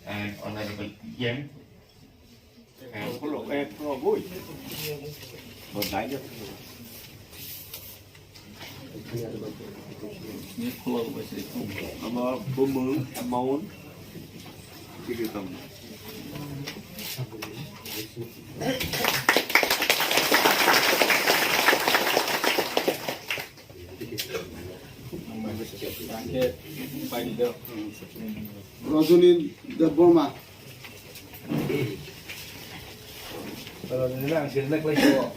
And Honorable Yem. Ama bumung maun tiga tam. Rajuni Deborma. Kalau ini lah hasil nak lagi kok.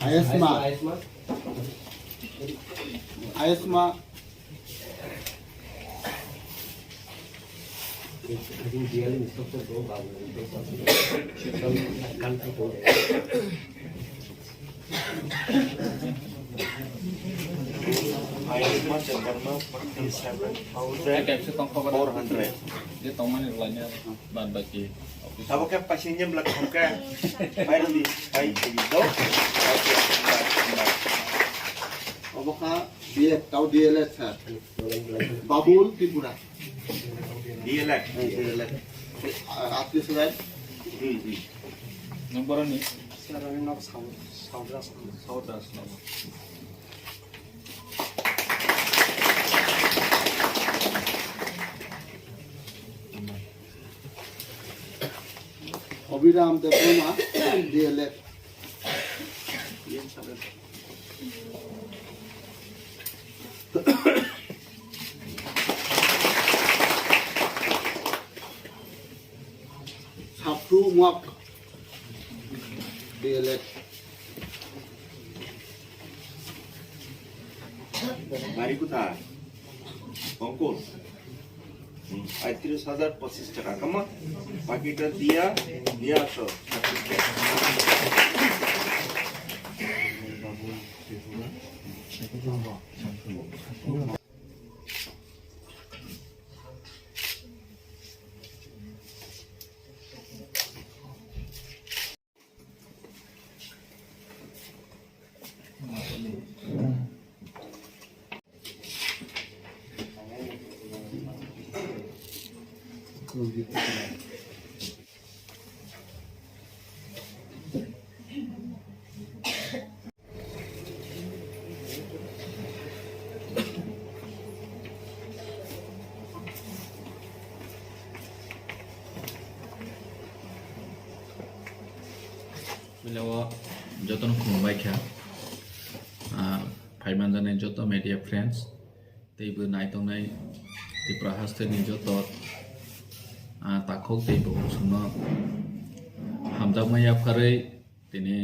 Ayasma. Dia tahu mana nilainya bahan bagi. Apa kan pasiennya belakang kan? Baik nanti, baik begitu. Apakah dia tahu dia lihat sah? Babul Tripura. Dia lah. आपके सुनाए? Nomor ni. Saudara. Abhiram Deborma, DLF. Sabtu Muak, DLF. Mari kita ongkos. 35,025 টাকা কামা বাকিটা দিয়া নিয়ে আসো Bila jotono khumbai kha phaiman jane joto media friends teibo naitongnai tipra haste ni joto takhok teibo suno hamjakmaya pharei tini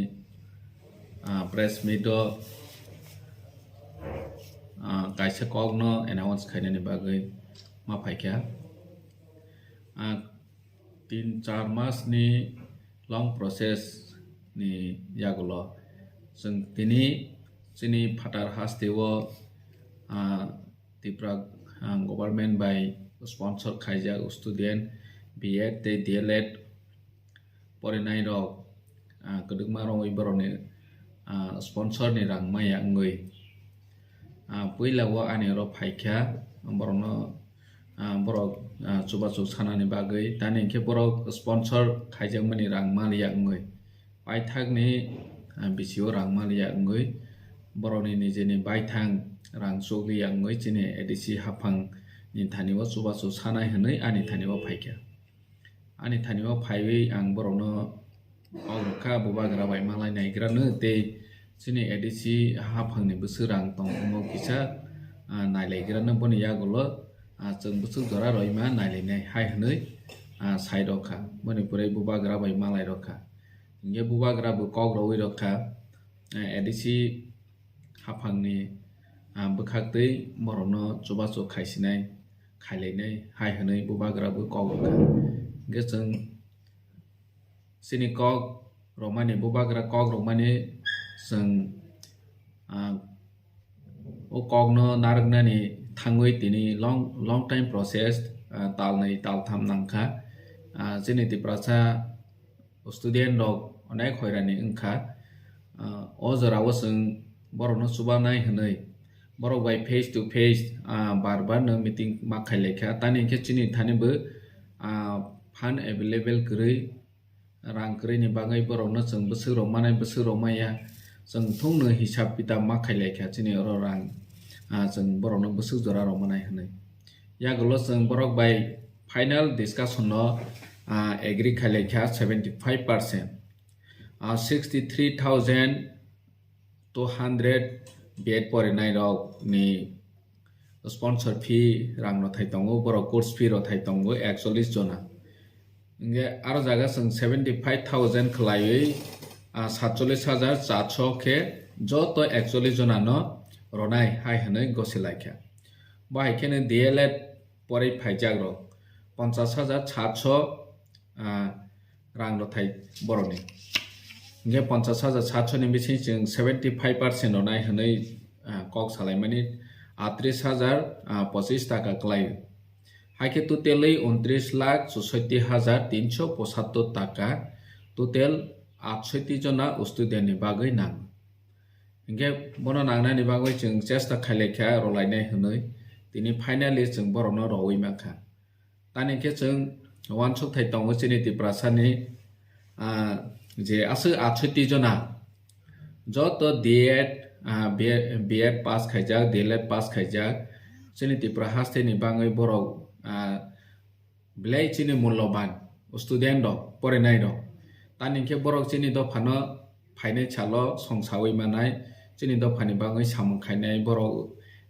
press meet kaisa kokno announce khainani bagai ma phaikha 3-4 mas ni long process ni yagulo जों दिनै जोंनि फाटार हास्टेवो Tripura government by sponsor खायजाक student B Ed ते D El Ed फरायनाय रक गोदोमा रङै बर'नि स्पन्सर नि रांमाया ngै पहिलाव आनि र फायखा बर'नो बर' जुबाजुग सानानि बागै दानि के बर' स्पन्सर खायजाकमानि रांमालिया ngै बायथागनि बिसिओ रांमालिया ngै बर'नि निजेनि बायथां रां जगिया ngै जिने एडिसि हाफां नि थानिव जुबाजुग सानाय हनै आनि थानिव फायखा आनि थानिव फायबै आं बर'नो अरखा बुबाग्रा बाय मालाय नायग्रानो ते जिने एडिसि हाफांनि बोसोर रां दं उमो किसा नायलायग्रानो बनि यागुल जों बोसोर जरा रयमा नायलायनाय हाय हनै साइड रखा मणिपुरै बुबाग्रा बाय मालाय रखा ये बुबाग्रा बु कग्रवै रखा एडिसि हाफांनि बोखागदै बर'नो जुबाजुग खायसिनाय खायलायनाय हाय हनै बुबाग्रा बु कग्रखा गेजों सिनि कग रमानि बुबाग्रा कग रमानि जों o kogno nargnani thangoi tini long time process talnai taltham nangkha jini ti prasa student rok onek hoirani wngkha o jorao sung borok no chubanai hwnoi borok bai face to face bar no meeting ma khailekha tani ke chini thani bo fund available kwrui rang kwrui ni bagai borok no chung bwsuk rok maya chung thungno hisab kitab ma khailekha chini oro rang chung borok no bwsuk jora rok manai hwnoi yagulo chung borok bai final discussion no agree khailekha 75% 63,200 bed porinai rok ni sponsor fee rang no thai tongo borok course fee ro thai tongo 41 jona nge aro jaga sung 75,000 khlaiui 47,400 khe joto 41 jona no ronai hai hanoi gosilaikha bai khene DLED pori phaijak rok 50,700 rang ro thai boroni nge 50,700 ni bising jeng 75% ronai hanoi kok salaimani 38,025 taka klai haike totally 29,67,375 taka total 68 jona student ni bagai nang nge bono nangnai ni bagai jeng chesta khailekha rolainai hanoi tini finally jeng borok no rowui makha tani ke jeng wansuk thai tongo chini ti prasani je asu 68 jona joto B.Ed pass khaijak DLED pass khaijak chini ti prahaste ni bangai borok blai chini mulloban student rok porinai rok tani ke borok chini do phano phainai chalo songsawi manai chini do phani bangai samung khainai borok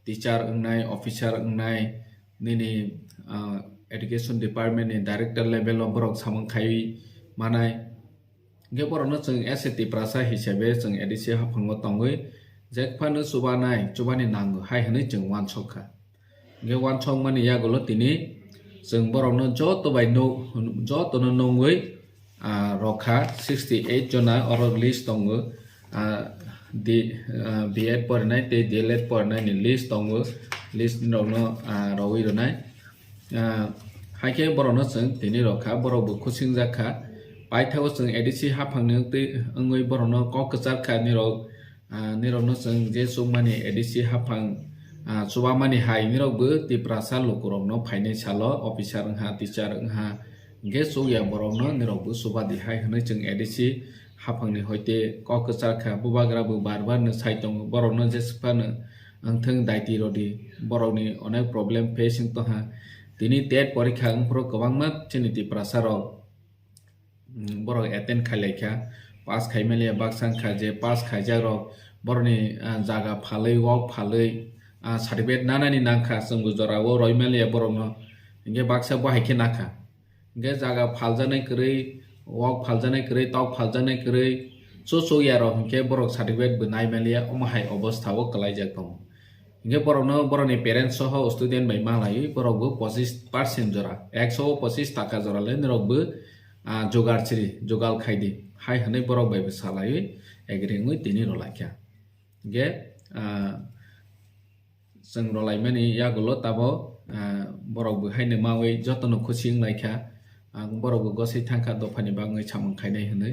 teacher ungnai officer ungnai nini education department ni director level of borok samung khai manai nge borok no chung SAT prasa hisabe chung edisi haphango tongoi jekphano chubani nango hai hanoi chung wansokha nge wansok mani yagulo tini chung borok no joto no nongoi rokha 68 jona oro list tongo B.Ed porinai te DLED porinai ni list tongo list no rawi ronai haike borok no chung tini rokha borok bu khusing jakha paithao chung edisi haphangni ongoi borok no kok kachar kha nirok no chung je chungmani edisi haphang chubamani hai nirok bu ti prasa lokorok no phainai salo officer ongha teacher ongha nge chugya borok no nirok bu subadi hai hanoi chung edisi haphangni hoite kok kachar kha bubagra bu barbar no saitong borok no je spano angthang daiti rodi borok ni onek problem facing to ha tini TET porikha ongpro kwbangma chini ti prasa rok borok attend khailekha pass khaimele baksang kha je pass khaijak rok boroni jaga phaloi wok phaloi certificate nanani nangkha chungbu jorao roimele borok no nge baksa bahai nakha nge jaga phaljanai kwrui wok phaljanai kwrui tok phaljanai kwrui so ya rok nge borok certificate bu naimele omahai obostha o kalaijak tongo nge borok no boroni parents soho student bai malai borok bu 25% jora 125 taka jora le nirok bu jogal khaidi hai hanai borok bai salai agree ngui tini rolakha ge sung rolaimani yagulo tabo borok bu haine mawi jotono khusing laikha borok bu gosai thangkha dofani bangai chamang khainai hanai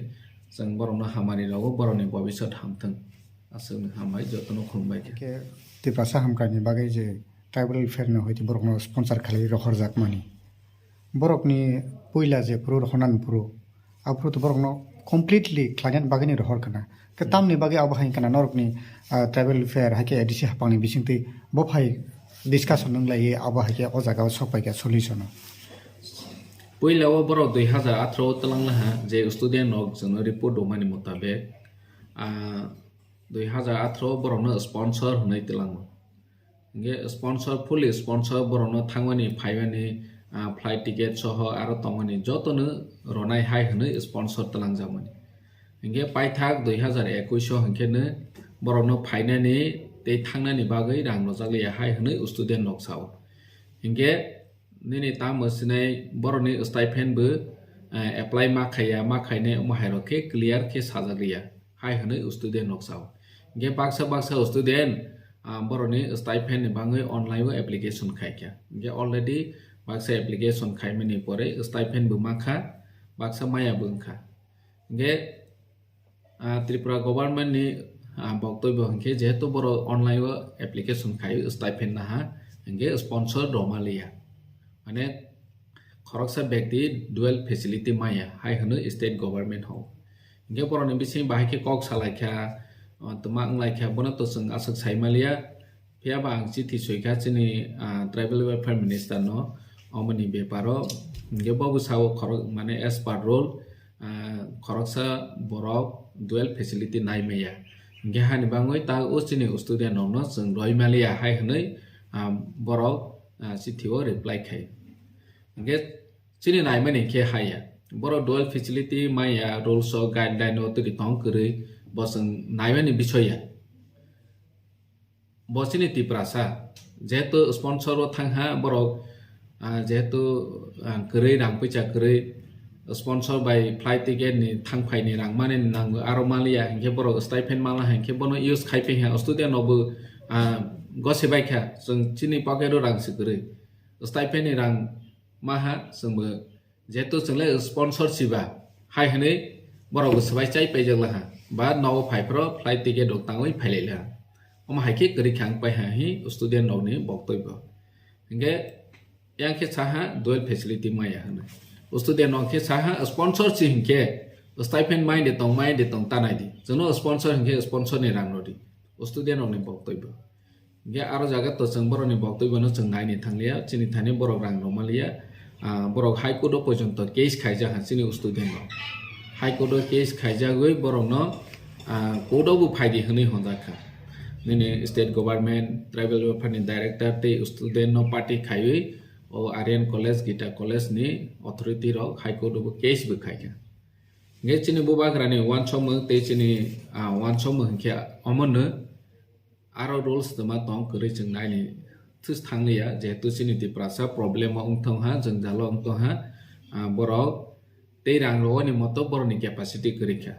sung borok no hamani rago borok ni bobishot hamthang asung hamai jotono khumbai ke ti prasa hamkani bagai je tribal fair no hoiti borok no sponsor khalai rohor jakmani borok ni poila je pro rohonan pro apro to borok no completely client bagani rohor kana ke tamni bagi abahai kana norok ni tribal fair hake edisi hapangni bisingti bofai discussion nang lai abahai ke ojaga sopai ke solution poila o borok 2018 talangla ha je student nok jeng report domani mutabe 2018 borok no sponsor hunai telang nge sponsor fully sponsor borok no thangmani phaibani flight ticket soho aro tongmani jotono ronai hai hanoi sponsor talang jamani nge paithak 2021 hangkene borok no phainani tei thangnani bagai rang rojak le hai hanoi student nok sao nge nini tamosinai boroni stipend bu apply ma khaine mahairo ke clear ke sajagriya hai hanoi student nok sao nge baksa student boroni stipend ni bangai online wo application khaikya ge already baksa application khaimani pore stipend bu makha baksa maya bungkha ge Tripura government ni boktoibo hangke jehetu boro online wo application khai stipend naha ge sponsor domalia mane khoroksa byakti dual facility maya hai hanu state government ho ge boroni bising bahike kok salaikha tuma anglaikha bono to sung asak saimalia pia bang chithi soikha chini tribal welfare minister no omani beparo ge babu sawo khorok mane as per role khoroksa borok dual facility nai meya ge hani bangoi ta usini student no sung roimalia hai hanai borok chithi o reply khai ge chini nai mani ke haya borok dual facility maya rules o guideline o tu tong kri boseng naimani bichoya bosini tiprasa jehetu sponsor o thangha borok jehetu kri rang pucha kri sponsor by flight ticket ni thangphai ni rang mane nang aromalia hingke borok stipend mala hingke bono use khaipe ha student obu gosebai kha jeng chini pocket rang sikri stipend ni rang maha sengbo jehetu jengle sponsor siba hai hane borok sabai chai pejala ha ba no phaipro flight ticket dok tangoi phailela oma haike kri khang pai ha hi student no ni boktoibo hingge yang ke saha dual facility maya hana student no ke saha sponsor chi hingke stipend mai de tong tanai di jono sponsor hingke sponsor ni rang no di student no ni boktoibo ge aro jaga to jeng boro ni boktoibo no jeng nai ni thanglia chini thani borok rang normalia borok high court pojonto case khaija ha chini student no high court case khaijagoi borok no court bu phaidi hni honjakha nini state government tribal welfare ni director te student no party khaiwi o Aryan college Gita college ni authority rok high court bu case bu khaika nge chini bu bagrani one chom te chini one chom hingke omon aro rules tama tong kri jeng nai ni thus thanglia jehetu chini ti prasa problem o ungthong ha jeng jalo ungthong ha borok te rang ro ni moto bor ni capacity korikha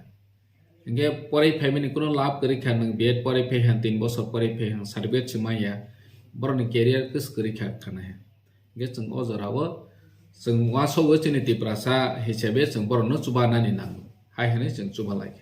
nge pore family kuno lab korikha nang bed pore phe han 3 bosor pore phe han certificate chimaya bor ni career kus korikha khana he nge jeng o jarawo jeng wa so chini ti prasa hisabe jeng bor no chubana ni nang hai hane jeng chuba like